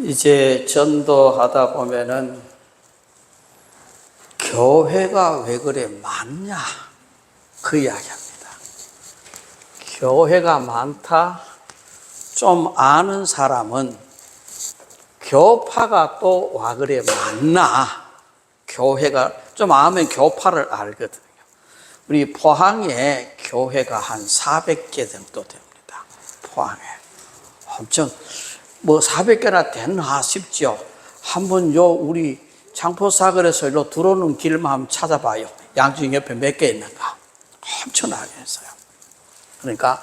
이제 전도하다 보면은 교회가 왜 그래 많냐 그 이야기합니다. 교회가 많다. 좀 아는 사람은 교파가 또 와 그래 많나. 교회가 좀 아면 교파를 알거든요. 우리 포항에 교회가 한 400개 정도 됩니다. 포항에 엄청 400개나 됐나 싶죠. 한번 우리 장포사거리에서 일로 들어오는 길만 한번 찾아봐요. 양중 옆에 몇 개 있는가. 엄청나게 했어요. 그러니까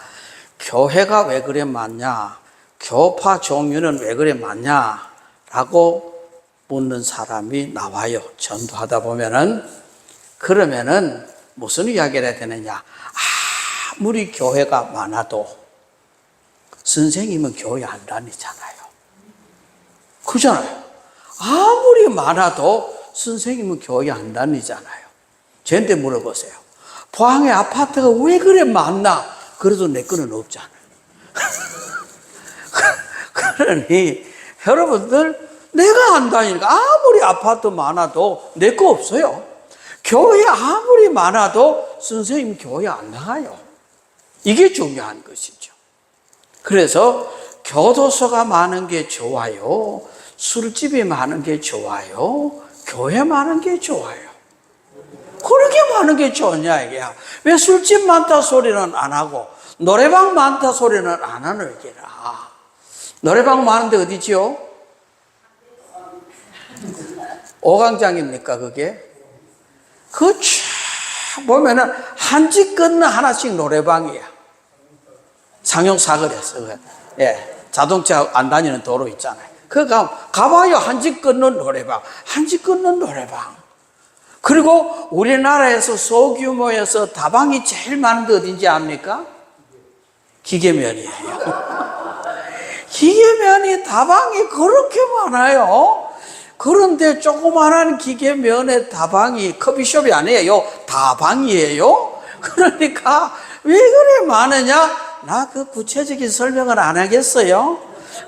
교회가 왜 그래 많냐, 교파 종류는 왜 그래 많냐 라고 묻는 사람이 나와요. 전도하다 보면은. 그러면은 무슨 이야기를 해야 되느냐. 아무리 교회가 많아도 선생님은 교회 안 다니잖아요. 그잖아요. 아무리 많아도 선생님은 교회 안 다니잖아요. 저한테 물어보세요. 포항에 아파트가 왜 그래 많나? 그래도 내 거는 없잖아요. 그러니 여러분들, 내가 안 다니니까 아무리 아파트 많아도 내 거 없어요. 교회 아무리 많아도 선생님 교회 안 나가요. 이게 중요한 것이죠. 그래서 교도소가 많은 게 좋아요? 술집이 많은 게 좋아요? 교회 많은 게 좋아요? 그렇게 많은 게 좋냐 이게야. 왜 술집 많다 소리는 안 하고 노래방 많다 소리는 안 하는 게라. 노래방 많은데 어디지요? 오광장입니까 그게? 그 쫙 보면은 한 집 건너 하나씩 노래방이야. 상용사거리에서. 예, 자동차 안 다니는 도로 있잖아요. 가봐요. 한 집 건너 노래방. 한 집 건너 노래방. 그리고 우리나라에서 소규모에서 다방이 제일 많은 데 어딘지 압니까? 기계면이에요. 기계면이 다방이 그렇게 많아요. 그런데 조그마한 기계면의 다방이 커피숍이 아니에요. 다방이에요. 그러니까 왜 그래 많으냐? 나 그 구체적인 설명을 안 하겠어요.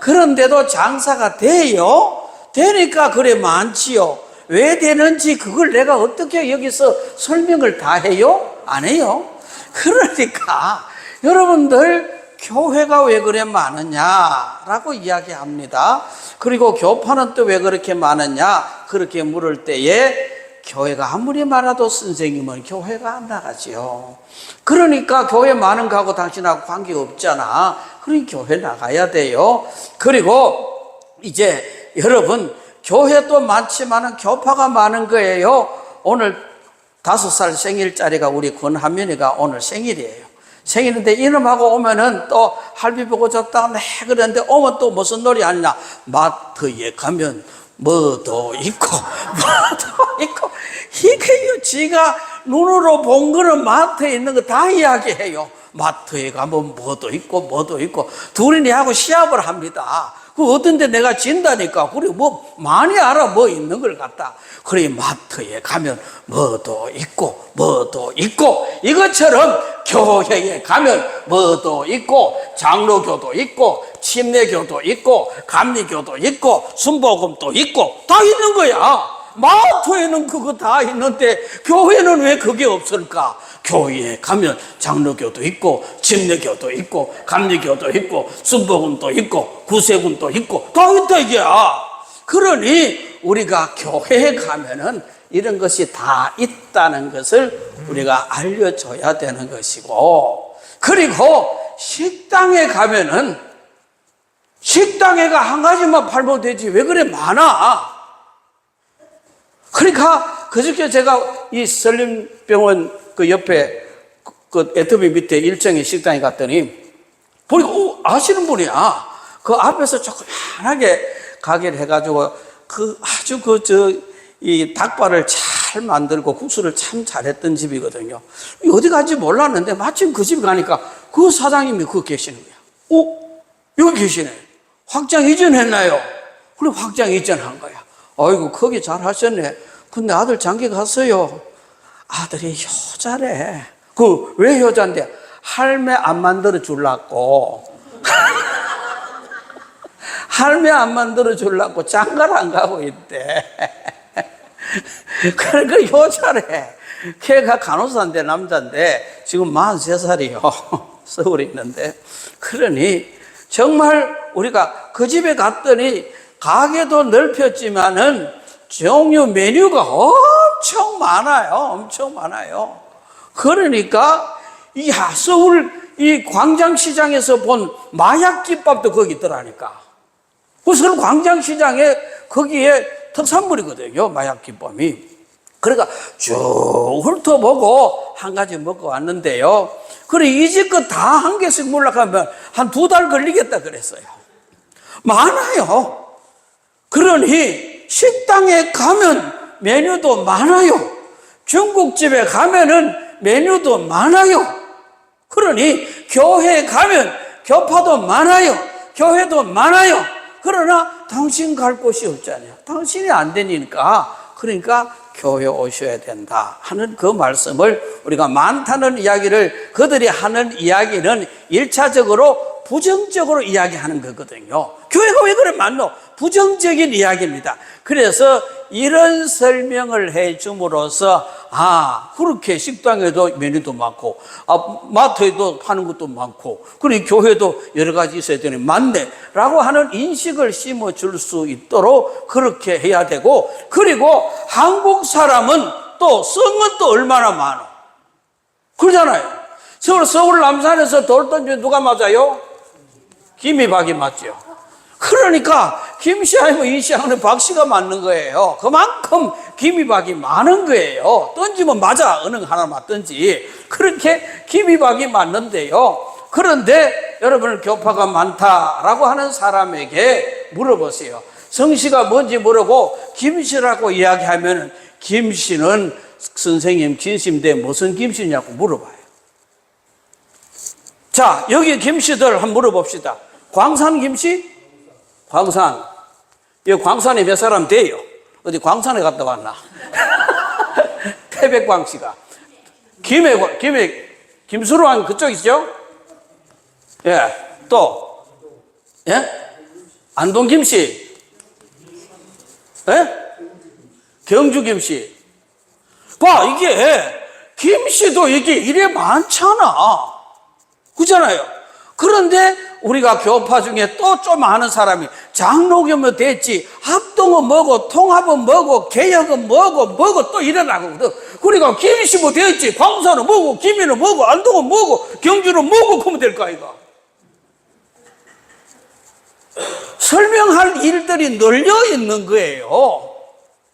그런데도 장사가 돼요. 되니까 그래 많지요. 왜 되는지 그걸 내가 어떻게 여기서 설명을 다 해요? 안 해요. 그러니까 여러분들, 교회가 왜 그래 많으냐라고 이야기합니다. 그리고 교파는 또 왜 그렇게 많으냐 그렇게 물을 때에 교회가 아무리 많아도 선생님은 교회가 안 나가지요. 그러니까 교회 많은 거하고 당신하고 관계없잖아. 그러니 교회 나가야 돼요. 그리고 이제 여러분, 교회도 많지만 교파가 많은 거예요. 오늘 5살 생일짜리가 우리 권한면이가 오늘 생일이에요. 생일인데 이놈하고 오면은 또 할비 보고 줬다가 네 그랬는데 오면 또 무슨 놀이 하냐. 마트에 가면 뭐도 있고 뭐도 있고, 이게요 지가 눈으로 본 거는 마트에 있는 거 다 이야기해요. 마트에 가면 뭐도 있고 뭐도 있고. 둘이 내하고 시합을 합니다. 그 어떤데 내가 진다니까. 그래 뭐 많이 알아. 뭐 있는 걸 갖다. 그래 마트에 가면 뭐도 있고 뭐도 있고. 이것처럼 교회에 가면 뭐도 있고 장로교도 있고 침례교도 있고 감리교도 있고 순복음도 있고 다 있는 거야. 마트에는 그거 다 있는데 교회는 왜 그게 없을까? 교회에 가면 장로교도 있고 침례교도 있고 감리교도 있고 순복음도 있고 구세군도 있고 다 있다 이게야. 그러니 우리가 교회에 가면은 이런 것이 다 있다는 것을 우리가 알려줘야 되는 것이고, 그리고 식당에 가면은 식당에가 한 가지만 팔면 되지 왜 그래 많아. 그러니까 그저께 제가 이 설림병원 그 옆에 그 애터미 밑에 일정의 식당에 갔더니 보니까 아시는 분이야. 그 앞에서 조그만하게 가게를 해가지고 그 아주 이 닭발을 잘 만들고 국수를 참 잘했던 집이거든요. 어디 간지 몰랐는데 마침 그 집 가니까 그 사장님이 거기 계시는 거야. 여기 계시네. 확장 이전했나요? 그래 확장 이전한 거야. 아이고 거기 잘 하셨네. 근데 아들 장기 갔어요. 아들이 효자래. 왜 효자인데? 할매 안 만들어 주려고. 할매 안 만들어 주려고 장가를 안 가고 있대. 그래, 그 여자래. 걔가 간호사인데, 남자인데, 지금 43살이요. 서울에 있는데. 그러니, 정말 우리가 그 집에 갔더니, 가게도 넓혔지만은, 종류 메뉴가 엄청 많아요. 엄청 많아요. 그러니까, 서울 이 광장시장에서 본 마약김밥도 거기 있더라니까. 그 서울 광장시장에 거기에 특산물이거든요, 마약김밥이. 그러니까 쭉 훑어보고 한 가지 먹고 왔는데요. 그래, 이 집 거 다 한 개씩 몰락하면 한 2달 걸리겠다 그랬어요. 많아요. 그러니 식당에 가면 메뉴도 많아요. 중국집에 가면은 메뉴도 많아요. 그러니 교회에 가면 교파도 많아요. 교회도 많아요. 그러나 당신 갈 곳이 없잖아요. 당신이 안 되니까. 그러니까 교회 오셔야 된다 하는 그 말씀을 우리가 많다는 이야기를, 그들이 하는 이야기는 1차적으로 부정적으로 이야기하는 거거든요. 교회가 왜 그래 많노? 부정적인 이야기입니다. 그래서 이런 설명을 해 줌으로써 그렇게 식당에도 메뉴도 많고 마트에도 파는 것도 많고 그리고 교회도 여러 가지 있어야 되니 맞네 라고 하는 인식을 심어줄 수 있도록 그렇게 해야 되고, 그리고 한국 사람은 또 성은 또 얼마나 많아. 그러잖아요. 서울 남산에서 돌 던지면 누가 맞아요? 김이박이 맞죠. 그러니까 김씨 아니면 이씨 하는 박씨가 맞는 거예요. 그만큼 김이박이 많은 거예요. 던지면 맞아. 어느 하나 맞든지. 그렇게 김이박이 맞는데요. 그런데 여러분, 교파가 많다라고 하는 사람에게 물어보세요. 성씨가 뭔지 모르고 김씨라고 이야기하면 김씨는 선생님 김씨인데 무슨 김씨냐고 물어봐요. 자, 여기 김씨들 한번 물어봅시다. 광산 김씨? 광산. 여기 광산에 몇 사람 돼요? 어디 광산에 갔다 왔나? 태백광 씨가. 김수로한 그쪽이죠? 예. 또? 예? 안동 김씨? 예? 경주 김씨? 봐, 이게, 김씨도 이게 이래 많잖아. 그렇잖아요. 그런데 우리가 교파 중에 또 좀 아는 사람이 장로교면 됐지, 합동은 뭐고, 통합은 뭐고, 개혁은 뭐고 또 이래나거든. 그러니까 김씨 뭐 됐지, 광산은 뭐고, 김해는 뭐고, 안동은 뭐고, 경주는 뭐고 그러면 될 거 아이가. 설명할 일들이 널려 있는 거예요.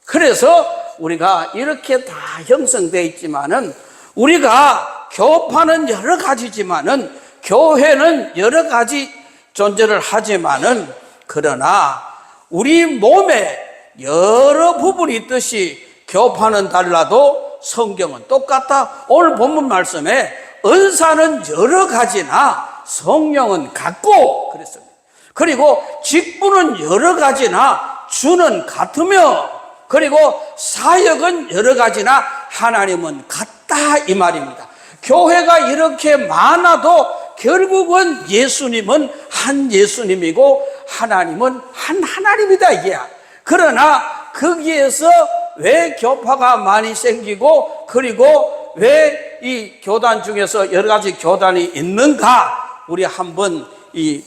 그래서 우리가 이렇게 다 형성되어 있지만은, 우리가 교파는 여러 가지지만은 교회는 여러 가지 존재를 하지만은, 그러나 우리 몸에 여러 부분이 있듯이 교파는 달라도 성경은 똑같다. 오늘 본문 말씀에 은사는 여러 가지나 성령은 같고 그랬습니다. 그리고 직분은 여러 가지나 주는 같으며, 그리고 사역은 여러 가지나 하나님은 같다 이 말입니다. 교회가 이렇게 많아도 결국은 예수님은 한 예수님이고 하나님은 한 하나님이다 이게야. 그러나 거기에서 왜 교파가 많이 생기고, 그리고 왜 이 교단 중에서 여러 가지 교단이 있는가, 우리 한번 이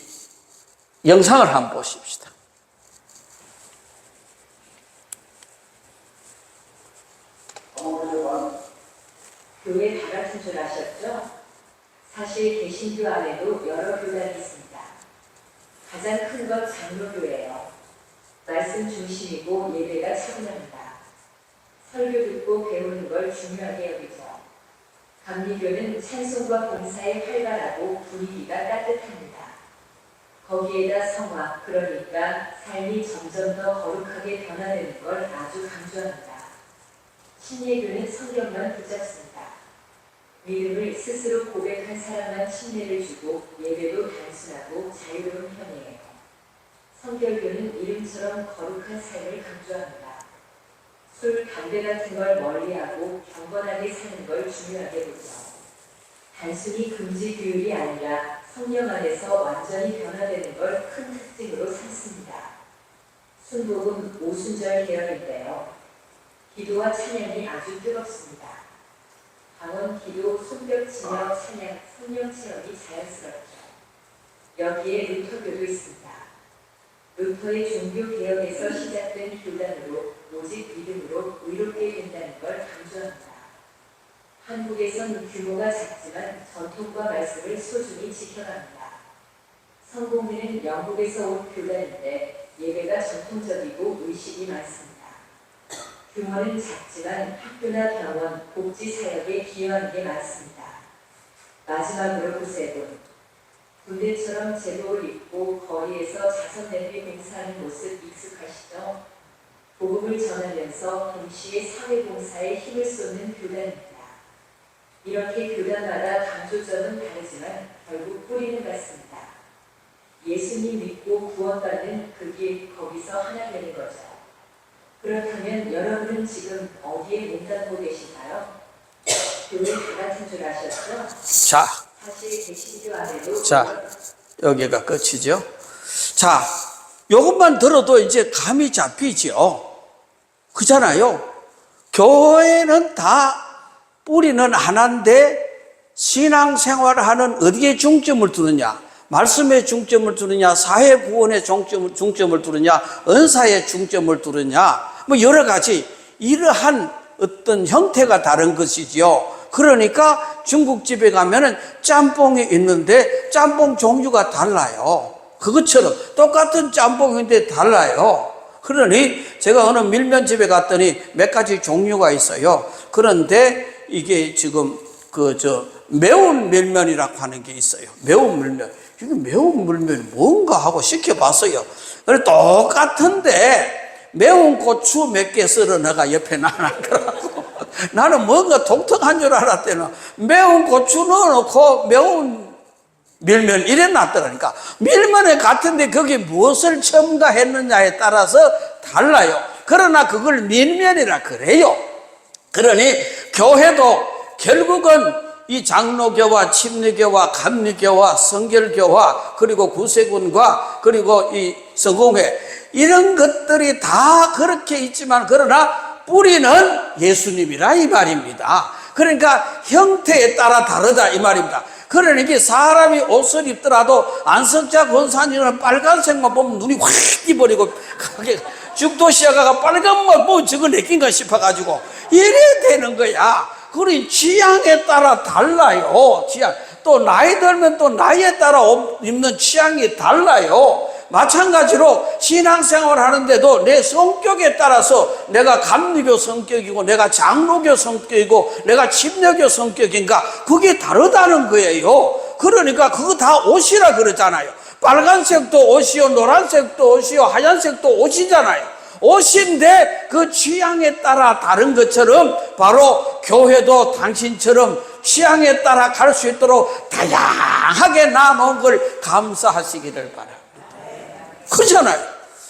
영상을 한번 보십시다. 교회 다 같은 줄 아셨죠? 사실 개신교 안에도 여러 교단이 있습니다. 가장 큰 것 장로교예요. 말씀 중심이고 예배가 차분합니다. 설교 듣고 배우는 걸 중요하게 여기죠. 감리교는 찬송과 봉사에 활발하고 분위기가 따뜻합니다. 거기에다 성화, 그러니까 삶이 점점 더 거룩하게 변화되는 걸 아주 강조합니다. 침례교는 성경만 붙잡습니다. 믿음을 스스로 고백한 사람만 침례를 주고 예배도 단순하고 자유로운 편이에요. 성결교는 이름처럼 거룩한 삶을 강조합니다. 술, 담배 같은 걸 멀리하고 경건하게 사는 걸 중요하게 보죠. 단순히 금지 규율이 아니라 성령 안에서 완전히 변화되는 걸 큰 특징으로 삼습니다. 순복음 오순절 계열인데요. 기도와 찬양이 아주 뜨겁습니다. 강원 기도 손뼉 치며 찬양 성령 체험이 자연스럽죠. 여기에 루터교도 있습니다. 루터의 종교 개혁에서 시작된 교단으로 오직 믿음으로 의롭게 된다는 걸 강조합니다. 한국에선 규모가 작지만 전통과 말씀을 소중히 지켜갑니다. 성공리는 영국에서 온 교단인데 예배가 전통적이고 의식이 많습니다. 규모는 작지만 학교나 병원, 복지사역에 기여하는 게 많습니다. 마지막으로 구세군. 군대처럼 제복을 입고 거리에서 자선 냄비 봉사하는 모습 익숙하시죠? 복음을 전하면서 동시에 사회봉사에 힘을 쏟는 교단입니다. 이렇게 교단마다 강조점은 다르지만 결국 뿌리는 같습니다. 예수님 믿고 구원받는 그 길 거기서 하나 되는 거죠. 그렇다면 여러분은 지금 어디에 몸담고 계신가요? 교회 다 같은 줄 아셨죠? 자, 사실 개신교 안에도 여기가 끝이죠. 자, 이것만 들어도 이제 감이 잡히죠. 그잖아요. 교회는 다 뿌리는 하나인데 신앙생활을 하는 어디에 중점을 두느냐? 말씀에 중점을 두느냐? 사회 구원에 중점을 두느냐? 은사에 중점을 두느냐? 뭐 여러 가지 이러한 어떤 형태가 다른 것이지요. 그러니까 중국집에 가면은 짬뽕이 있는데 짬뽕 종류가 달라요. 그것처럼 똑같은 짬뽕인데 달라요. 그러니 제가 어느 밀면집에 갔더니 몇 가지 종류가 있어요. 그런데 이게 지금 매운 밀면이라고 하는 게 있어요. 매운 밀면. 이게 매운 밀면이 뭔가 하고 시켜봤어요. 그래 똑같은데 매운 고추 몇 개 썰어 넣어가 옆에 놔놨더라고. 나는 뭔가 독특한 줄 알았더니 매운 고추 넣어놓고 매운 밀면 이래 놨더라니까. 밀면에 같은데 거기에 무엇을 첨가했느냐에 따라서 달라요. 그러나 그걸 밀면이라 그래요. 그러니 교회도 결국은 이 장로교와 침례교와 감리교와 성결교와 그리고 구세군과 그리고 이 성공회 이런 것들이 다 그렇게 있지만 그러나 뿌리는 예수님이라 이 말입니다. 그러니까 형태에 따라 다르다 이 말입니다. 그러니까 사람이 옷을 입더라도 안석자 권사님은 빨간색만 보면 눈이 확 띄버리고 죽도시아가 빨간 말 보면 저거 내낀가 싶어가지고 이래야 되는 거야. 그러니 취향에 따라 달라요. 취향. 또 나이 들면 또 나이에 따라 옷 입는 취향이 달라요. 마찬가지로 신앙생활 하는데도 내 성격에 따라서 내가 감리교 성격이고 내가 장로교 성격이고 내가 침례교 성격인가 그게 다르다는 거예요. 그러니까 그거 다 옷이라 그러잖아요. 빨간색도 옷이요, 노란색도 옷이요, 하얀색도 옷이잖아요. 옷인데 그 취향에 따라 다른 것처럼 바로 교회도 당신처럼 취향에 따라 갈 수 있도록 다양하게 나눠놓은 걸 감사하시기를 바랍니다. 그렇잖아요.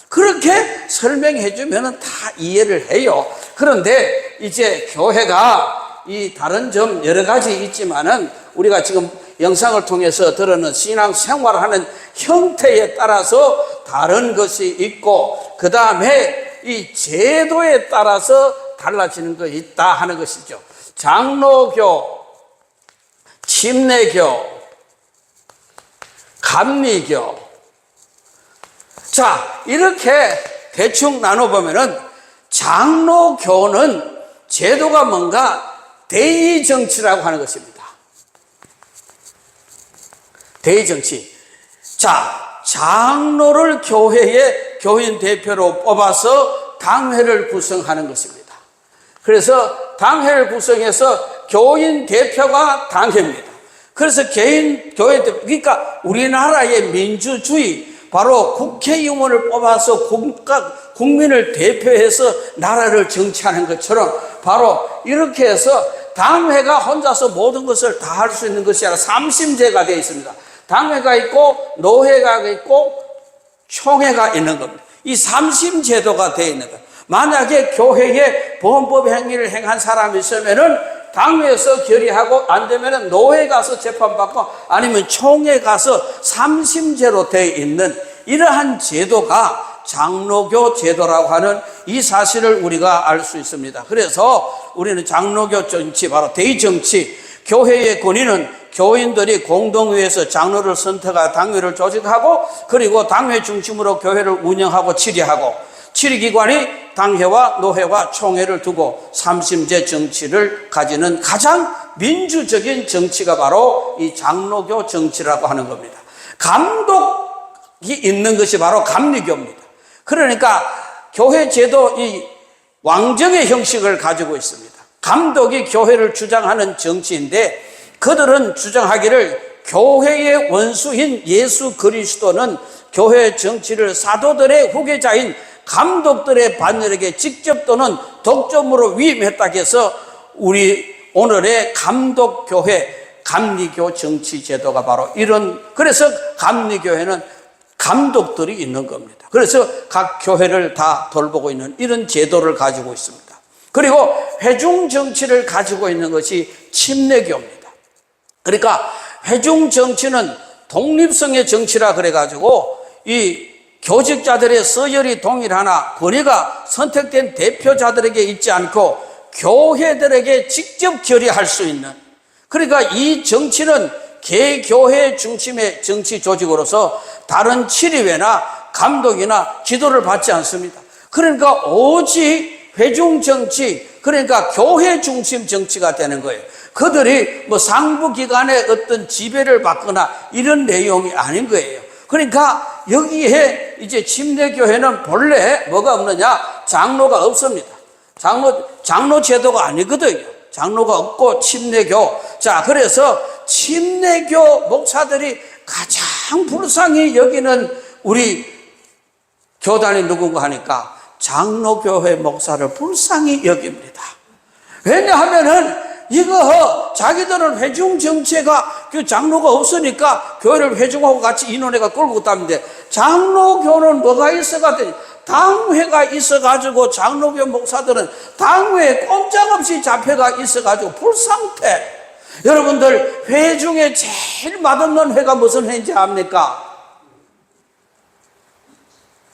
그렇게 설명해 주면 다 이해를 해요. 그런데 이제 교회가 이 다른 점 여러 가지 있지만은 우리가 지금 영상을 통해서 들었는 신앙생활하는 형태에 따라서 다른 것이 있고 그 다음에 이 제도에 따라서 달라지는 것이 있다 하는 것이죠. 장로교, 침례교, 감리교. 자, 이렇게 대충 나눠보면은 장로교는 제도가 뭔가 대의정치라고 하는 것입니다. 대의정치. 자, 장로를 교회의 교인 대표로 뽑아서 당회를 구성하는 것입니다. 그래서 당회를 구성해서 교인 대표가 당회입니다. 그래서 교회 대표, 그러니까 우리나라의 민주주의, 바로 국회의원을 뽑아서 국민을 대표해서 나라를 정치하는 것처럼 바로 이렇게 해서 당회가 혼자서 모든 것을 다 할 수 있는 것이 아니라 삼심제가 되어 있습니다. 당회가 있고 노회가 있고 총회가 있는 겁니다. 이 삼심제도가 되어 있는 거예요. 만약에 교회에 범법 행위를 행한 사람이 있으면은 당회에서 결의하고 안 되면 노회 가서 재판받고 아니면 총회 가서 삼심제로 되어 있는 이러한 제도가 장로교 제도라고 하는 이 사실을 우리가 알 수 있습니다. 그래서 우리는 장로교 정치, 바로 대의정치, 교회의 권위는 교인들이 공동회에서 장로를 선택하여 당회를 조직하고 그리고 당회 중심으로 교회를 운영하고 치리하고 치리기관이 당회와 노회와 총회를 두고 삼심제 정치를 가지는 가장 민주적인 정치가 바로 이 장로교 정치라고 하는 겁니다. 감독이 있는 것이 바로 감리교입니다. 그러니까 교회 제도 이 왕정의 형식을 가지고 있습니다. 감독이 교회를 주장하는 정치인데 그들은 주장하기를 교회의 원수인 예수 그리스도는 교회 정치를 사도들의 후계자인 감독들의 반열에게 직접 또는 독점으로 위임했다고 해서 우리 오늘의 감독교회, 감리교 정치 제도가 바로 이런, 그래서 감리교회는 감독들이 있는 겁니다. 그래서 각 교회를 다 돌보고 있는 이런 제도를 가지고 있습니다. 그리고 회중 정치를 가지고 있는 것이 침례교입니다. 그러니까 회중 정치는 독립성의 정치라 그래가지고 이 교직자들의 서열이 동일하나 권위가 선택된 대표자들에게 있지 않고 교회들에게 직접 결의할 수 있는, 그러니까 이 정치는 개교회 중심의 정치 조직으로서 다른 치리회나 감독이나 지도를 받지 않습니다. 그러니까 오직 회중 정치, 그러니까 교회 중심 정치가 되는 거예요. 그들이 뭐 상부기관의 어떤 지배를 받거나 이런 내용이 아닌 거예요. 그러니까 여기에 이제 침례교회는 본래 뭐가 없느냐? 장로가 없습니다. 장로 제도가 아니거든요. 장로가 없고 침례교. 자, 그래서 침례교 목사들이 가장 불쌍히 여기는 우리 교단이 누군가 하니까 장로교회 목사를 불쌍히 여깁니다. 왜냐하면은 이거 자기들은 회중 정체가 그 장로가 없으니까 교회를 회중하고 같이 인원회가 끌고 있다는데 장로교는 뭐가 있어가지고 당회가 있어가지고 장로교 목사들은 당회에 꼼짝없이 잡혀가 있어가지고 불상태. 여러분들 회 중에 제일 맛없는 회가 무슨 회인지 압니까?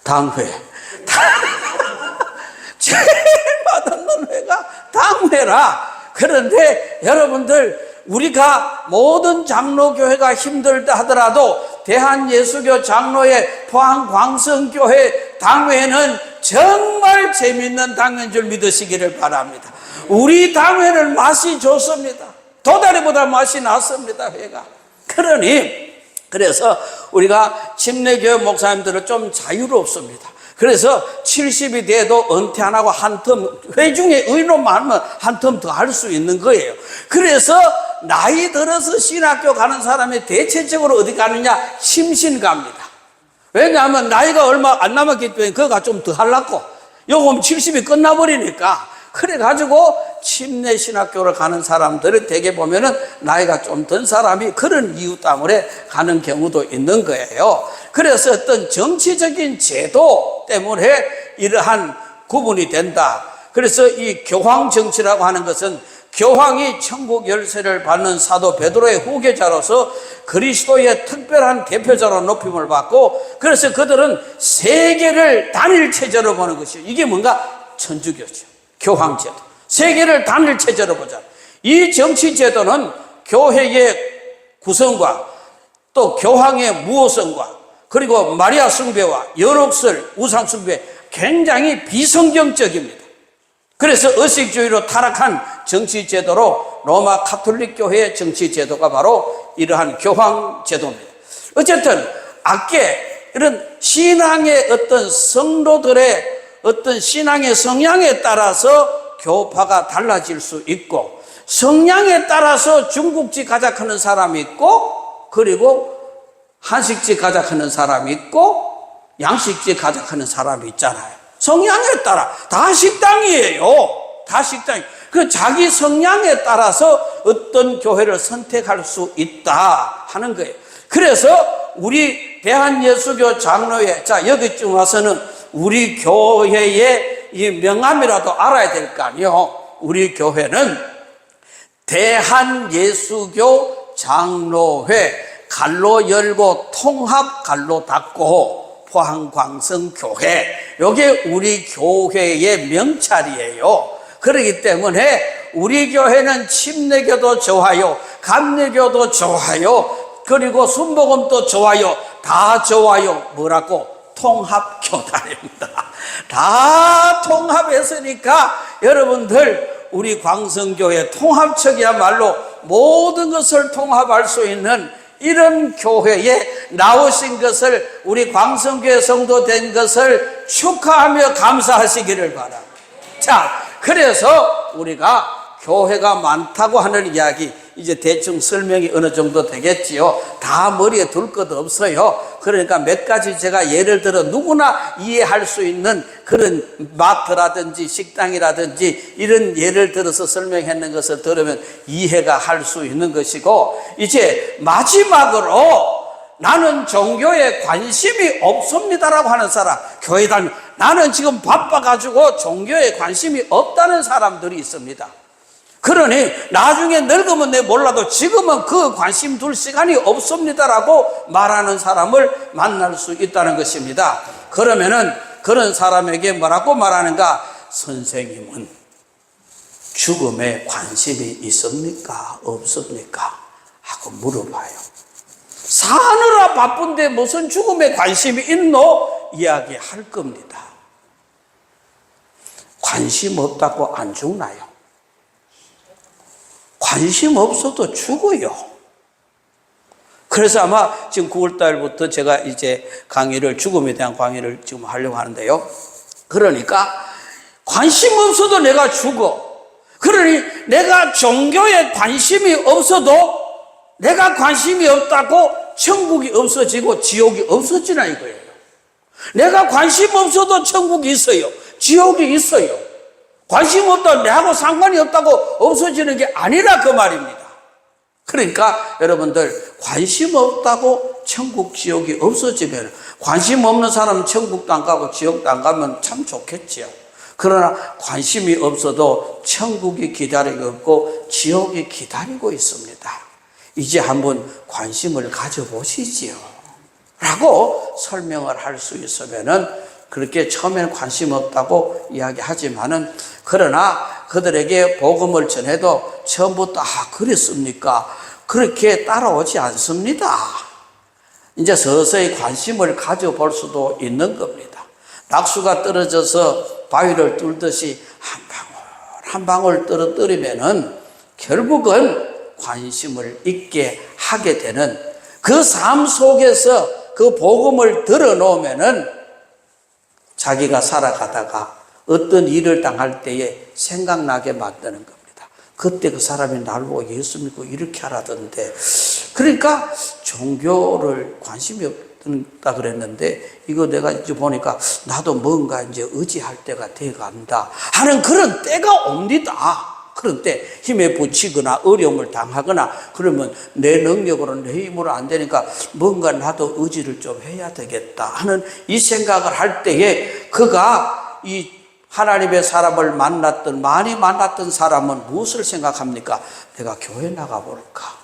당회. 제일 맛없는 회가 당회라. 그런데 여러분들 우리가 모든 장로교회가 힘들다 하더라도 대한예수교 장로회 포항광성교회 당회는 정말 재밌는 당회인 줄 믿으시기를 바랍니다. 우리 당회는 맛이 좋습니다. 도다리보다 맛이 낫습니다. 회가. 그래서 우리가 침례교회 목사님들은 좀 자유롭습니다. 그래서 70이 돼도 은퇴 안 하고 한 텀, 회중에 의논만 하면 한 텀 더 할 수 있는 거예요. 그래서 나이 들어서 신학교 가는 사람이 대체적으로 어디 가느냐? 심신 갑니다. 왜냐하면 나이가 얼마 안 남았기 때문에 그거가 좀 더 하려고. 요금 70이 끝나버리니까. 그래가지고 침례 신학교를 가는 사람들을 대개 보면은 나이가 좀 든 사람이 그런 이유 때문에 가는 경우도 있는 거예요. 그래서 어떤 정치적인 제도 때문에 이러한 구분이 된다. 그래서 이 교황 정치라고 하는 것은 교황이 천국 열쇠를 받는 사도 베드로의 후계자로서 그리스도의 특별한 대표자로 높임을 받고, 그래서 그들은 세계를 단일 체제로 보는 것이에요. 이게 뭔가? 천주교죠. 교황 제도. 세계를 단일 체제로 보자. 이 정치 제도는 교회의 구성과 또 교황의 무호성과 그리고 마리아 숭배와 연옥설, 우상 숭배 굉장히 비성경적입니다. 그래서 의식주의로 타락한 정치 제도로 로마 가톨릭 교회의 정치 제도가 바로 이러한 교황 제도입니다. 어쨌든 악계 이런 신앙의 어떤 성도들의 어떤 신앙의 성향에 따라서 교파가 달라질 수 있고, 성향에 따라서 중국집 가작하는 사람이 있고, 그리고 한식집 가작하는 사람이 있고, 양식집 가작하는 사람이 있잖아요. 성향에 따라 다 식당이에요. 다 식당. 그 자기 성향에 따라서 어떤 교회를 선택할 수 있다 하는 거예요. 그래서 우리 대한예수교 장로회, 자 여기쯤 와서는 우리 교회의 이 명함이라도 알아야 될 거 아니에요. 우리 교회는 대한예수교 장로회 갈로 열고 통합 갈로 닫고 포항광성교회, 요게 우리 교회의 명찰이에요. 그렇기 때문에 우리 교회는 침례교도 좋아요, 감리교도 좋아요, 그리고 순복음도 좋아요, 다 좋아요. 뭐라고? 통합교단입니다. 다 통합했으니까 여러분들 우리 광성교회 통합척이야말로 모든 것을 통합할 수 있는 이런 교회에 나오신 것을, 우리 광성교회 성도 된 것을 축하하며 감사하시기를 바랍니다. 자, 그래서 우리가 교회가 많다고 하는 이야기, 이제 대충 설명이 어느 정도 되겠지요. 다 머리에 둘 것 없어요. 그러니까 몇 가지 제가 예를 들어 누구나 이해할 수 있는 그런 마트라든지 식당이라든지 이런 예를 들어서 설명했는 것을 들으면 이해가 할 수 있는 것이고, 이제 마지막으로 나는 종교에 관심이 없습니다라고 하는 사람, 교회 다니, 나는 지금 바빠가지고 종교에 관심이 없다는 사람들이 있습니다. 그러니 나중에 늙으면 내 몰라도 지금은 그 관심 둘 시간이 없습니다라고 말하는 사람을 만날 수 있다는 것입니다. 그러면은 그런 사람에게 뭐라고 말하는가? 선생님은 죽음에 관심이 있습니까? 없습니까? 하고 물어봐요. 사느라 바쁜데 무슨 죽음에 관심이 있노? 이야기할 겁니다. 관심 없다고 안 죽나요? 관심 없어도 죽어요. 그래서 아마 지금 9월달부터 제가 이제 강의를, 죽음에 대한 강의를 지금 하려고 하는데요. 그러니까 관심 없어도 내가 죽어. 그러니 내가 종교에 관심이 없어도 내가 관심이 없다고 천국이 없어지고 지옥이 없어지나 이거예요. 내가 관심 없어도 천국이 있어요, 지옥이 있어요. 관심 없다고, 내하고 상관이 없다고 없어지는 게 아니라 그 말입니다. 그러니까 여러분들, 관심 없다고 천국 지옥이 없어지면, 관심 없는 사람은 천국도 안 가고 지옥도 안 가면 참 좋겠지요. 그러나 관심이 없어도 천국이 기다리고 있고 지옥이 기다리고 있습니다. 이제 한번 관심을 가져보시지요 라고 설명을 할 수 있으면은, 그렇게 처음에는 관심 없다고 이야기하지만은, 그러나 그들에게 복음을 전해도 처음부터 그랬습니까? 그렇게 따라오지 않습니다. 이제 서서히 관심을 가져볼 수도 있는 겁니다. 낙수가 떨어져서 바위를 뚫듯이 한 방울 떨어뜨리면은 결국은 관심을 있게 하게 되는, 그 삶 속에서 그 복음을 들어놓으면은 자기가 살아가다가 어떤 일을 당할 때에 생각나게 만드는 겁니다. 그때 그 사람이 날 보고 예수 믿고 이렇게 하라던데, 그러니까 종교를 관심이 없다 그랬는데, 이거 내가 이제 보니까 나도 뭔가 이제 의지할 때가 돼간다 하는 그런 때가 옵니다. 그런 때 힘에 부치거나 어려움을 당하거나 그러면 내 능력으로, 내 힘으로 안 되니까 뭔가 나도 의지를 좀 해야 되겠다 하는 이 생각을 할 때에, 그가 이 하나님의 사람을 만났던, 많이 만났던 사람은 무엇을 생각합니까? 내가 교회 나가볼까?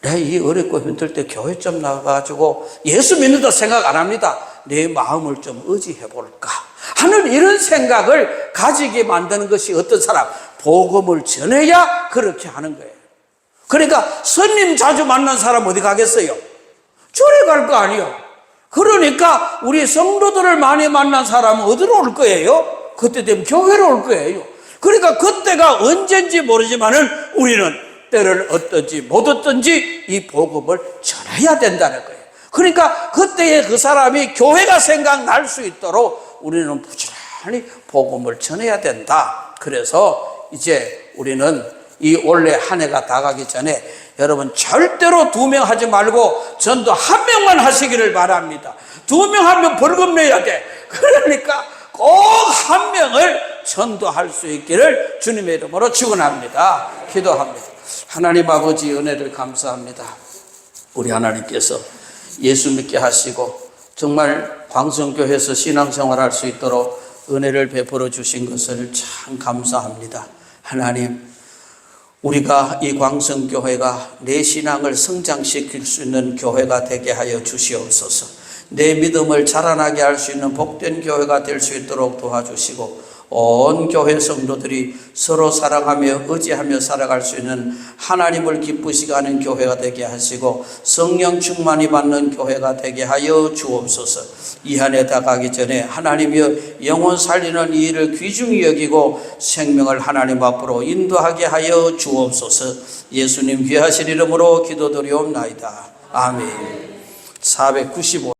내가 이 어렵고 힘들 때 교회 좀 나가가지고 예수 믿는다 생각 안 합니다. 내 마음을 좀 의지해볼까 하는 이런 생각을 가지게 만드는 것이 어떤 사람? 복음을 전해야 그렇게 하는 거예요. 그러니까 스님 자주 만난 사람 어디 가겠어요? 절에 갈 거 아니에요. 그러니까 우리 성도들을 많이 만난 사람은 어디로 올 거예요? 그때 되면 교회로 올 거예요. 그러니까 그때가 언젠지 모르지만은 우리는 때를 어떤지 못 어떤지 이 복음을 전해야 된다는 거예요. 그러니까 그때에 그 사람이 교회가 생각날 수 있도록 우리는 부지런히 복음을 전해야 된다. 그래서 이제 우리는 이 올해 한 해가 다 가기 전에 여러분 절대로 2명 하지 말고 전도 1명만 하시기를 바랍니다. 2명 하면 벌금 내야 돼. 그러니까 꼭 1명을 전도할 수 있기를 주님의 이름으로 축원합니다. 기도합니다. 하나님 아버지, 은혜를 감사합니다. 우리 하나님께서 예수 믿게 하시고 정말 광성교회에서 신앙생활할 수 있도록 은혜를 베풀어 주신 것을 참 감사합니다. 하나님, 우리가 이 광성교회가 내 신앙을 성장시킬 수 있는 교회가 되게 하여 주시옵소서. 내 믿음을 자라나게 할 수 있는 복된 교회가 될 수 있도록 도와주시고, 온 교회 성도들이 서로 사랑하며 의지하며 살아갈 수 있는 하나님을 기쁘시게 하는 교회가 되게 하시고, 성령 충만이 받는 교회가 되게 하여 주옵소서. 이 한 해 다 가기 전에 하나님이여 영혼 살리는 이 일을 귀중히 여기고 생명을 하나님 앞으로 인도하게 하여 주옵소서. 예수님 귀하신 이름으로 기도드리옵나이다. 아멘. 495